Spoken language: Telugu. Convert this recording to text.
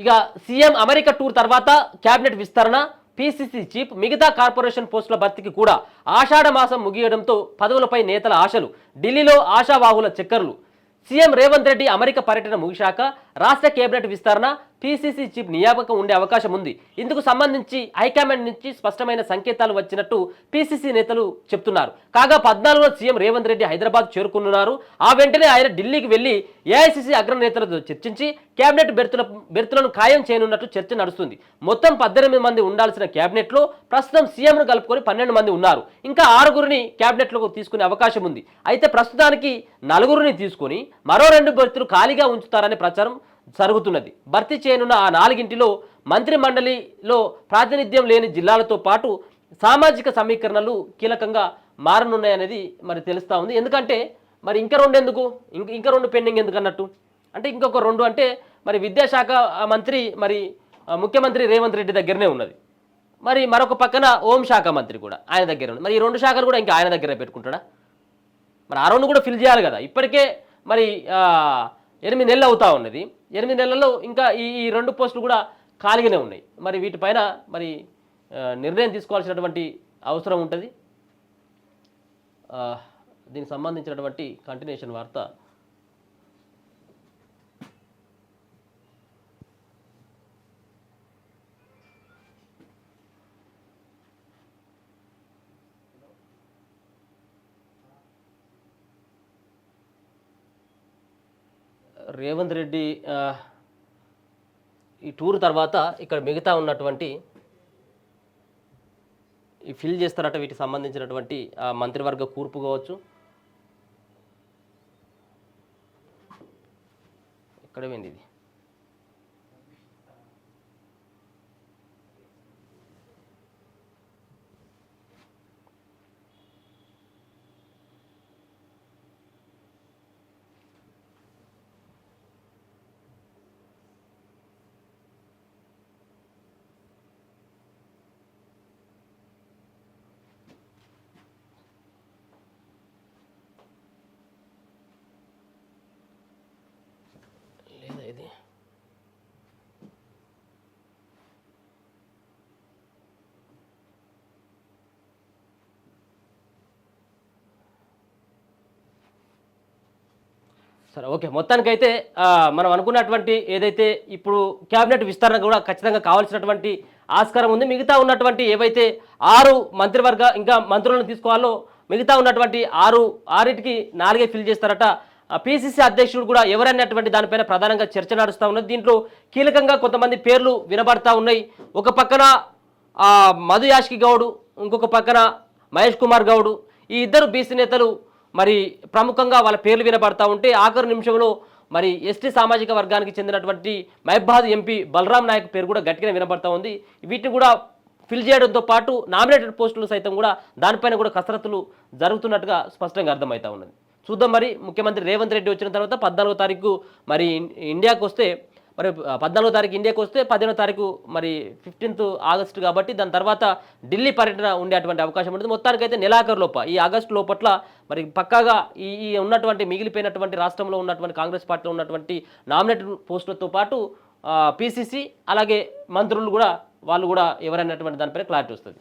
ఇక సీఎం అమెరికా టూర్ తర్వాత కేబినెట్ విస్తరణ, పీసీసీ చీఫ్, మిగతా కార్పొరేషన్ పోస్టుల భర్తీకి కూడా ఆషాఢ మాసం ముగియడంతో పదవులపై నేతల ఆశలు, ఢిల్లీలో ఆశావాహుల చక్కర్లు. సీఎం రేవంత్ రెడ్డి అమెరికా పర్యటన ముగిశాక రాష్ట్ర కేబినెట్ విస్తరణ, పీసీసీ చీఫ్ నియామకం ఉండే అవకాశం ఉంది. ఇందుకు సంబంధించి హైకమాండ్ నుంచి స్పష్టమైన సంకేతాలు వచ్చినట్టు పీసీసీ నేతలు చెప్తున్నారు. కాగా 14లో సీఎం రేవంత్ రెడ్డి హైదరాబాద్ చేరుకున్నారు. ఆ వెంటనే ఆయన ఢిల్లీకి వెళ్లి ఏఐసీసీ అగ్రనేతలతో చర్చించి కేబినెట్ బెర్తులను ఖాయం చేయనున్నట్టు చర్చ నడుస్తుంది. మొత్తం 18 మంది ఉండాల్సిన కేబినెట్లో ప్రస్తుతం సీఎంను కలుపుకొని 12 మంది ఉన్నారు. ఇంకా 6గురిని కేబినెట్లోకి తీసుకునే అవకాశం ఉంది. అయితే ప్రస్తుతానికి 4గురిని తీసుకొని మరో 2 బెర్తులు ఖాళీగా ఉంచుతారనే ప్రచారం జరుగుతున్నది. భర్తీ చేయనున్న ఆ 4గింటిలో మంత్రి మండలిలో ప్రాతినిధ్యం లేని జిల్లాలతో పాటు సామాజిక సమీకరణలు కీలకంగా మారనున్నాయనేది మరి తెలుస్తూ ఉంది. ఎందుకంటే మరి ఇంకా 2 ఎందుకు, ఇంకా 2 పెండింగ్ ఎందుకు అన్నట్టు అంటే ఇంకొక 2 అంటే మరి విద్యాశాఖ మంత్రి మరి ముఖ్యమంత్రి రేవంత్ రెడ్డి దగ్గరనే ఉన్నది. మరి మరొక పక్కన హోంశాఖ మంత్రి కూడా ఆయన దగ్గర ఉంది. మరి ఈ 2 శాఖలు కూడా ఇంకా ఆయన దగ్గరే పెట్టుకుంటాడా? మరి ఆ 2 కూడా ఫిల్ చేయాలి కదా. ఇప్పటికే మరి 8 నెలలు అవుతా ఉన్నది. 8 నెలల్లో ఇంకా ఈ 2 పోస్టులు కూడా ఖాళీగానే ఉన్నాయి. మరి వీటిపైన మరి నిర్ణయం తీసుకోవాల్సినటువంటి అవసరం ఉంటుంది. దీనికి సంబంధించినటువంటి కంటిన్యూషన్ వార్త రేవంత్ రెడ్డి ఈ టూర్ తర్వాత ఇక్కడ మిగతా ఉన్నటువంటి ఈ ఫిల్ చేస్తారట వీటికి సంబంధించినటువంటి మంత్రివర్గ కూర్పు కావచ్చు. ఎక్కడ పోయింది ఇది? లేదా ఇది సరే ఓకే. మొత్తానికైతే మనం అనుకున్నటువంటి ఏదైతే ఇప్పుడు క్యాబినెట్ విస్తరణ కూడా ఖచ్చితంగా కావాల్సినటువంటి ఆస్కారం ఉంది. మిగతా ఉన్నటువంటి ఏవైతే 6 మంత్రివర్గ ఇంకా మంత్రులను తీసుకోవాలో మిగతా ఉన్నటువంటి 6టికి 4 ఫిల్ చేస్తారట. పీసీసీ అధ్యక్షుడు కూడా ఎవరన్నటువంటి దానిపైన ప్రధానంగా చర్చ నడుస్తూ ఉన్నది. దీంట్లో కీలకంగా కొంతమంది పేర్లు వినబడతా ఉన్నాయి. ఒక పక్కన మధు యాష్కి గౌడ్, ఇంకొక పక్కన మహేష్ కుమార్ గౌడ్, ఈ ఇద్దరు బీసీ నేతలు మరి ప్రముఖంగా వాళ్ళ పేర్లు వినబడతా ఉంటే ఆఖరు నిమిషంలో మరి ఎస్టీ సామాజిక వర్గానికి చెందినటువంటి మహబాద్ ఎంపీ బలరాం నాయక్ పేరు కూడా గట్టిగా వినబడతా ఉంది. వీటిని కూడా ఫిల్ చేయడంతో పాటు నామినేటెడ్ పోస్టులు సైతం కూడా దానిపైన కూడా కసరత్తులు జరుగుతున్నట్టుగా స్పష్టంగా అర్థమవుతా ఉన్నది. చూద్దాం మరి ముఖ్యమంత్రి రేవంత్ రెడ్డి వచ్చిన తర్వాత 14వ తారీఖు మరి ఇండియాకు వస్తే, మరి 14వ తారీఖు ఇండియాకు వస్తే 15వ తారీఖు మరి 15th ఆగస్టు కాబట్టి దాని తర్వాత ఢిల్లీ పర్యటన ఉండేటువంటి అవకాశం ఉంటుంది. మొత్తానికైతే నెలాఖరు లోప ఈ ఆగస్టు లోపట్ల మరి పక్కాగా ఈ ఉన్నటువంటి మిగిలిపోయినటువంటి రాష్ట్రంలో ఉన్నటువంటి కాంగ్రెస్ పార్టీలో ఉన్నటువంటి నామినేటెడ్ పోస్టులతో పాటు పీసీసీ అలాగే మంత్రులు కూడా వాళ్ళు కూడా ఎవరైనటువంటి దానిపైన క్లారిటీ వస్తుంది.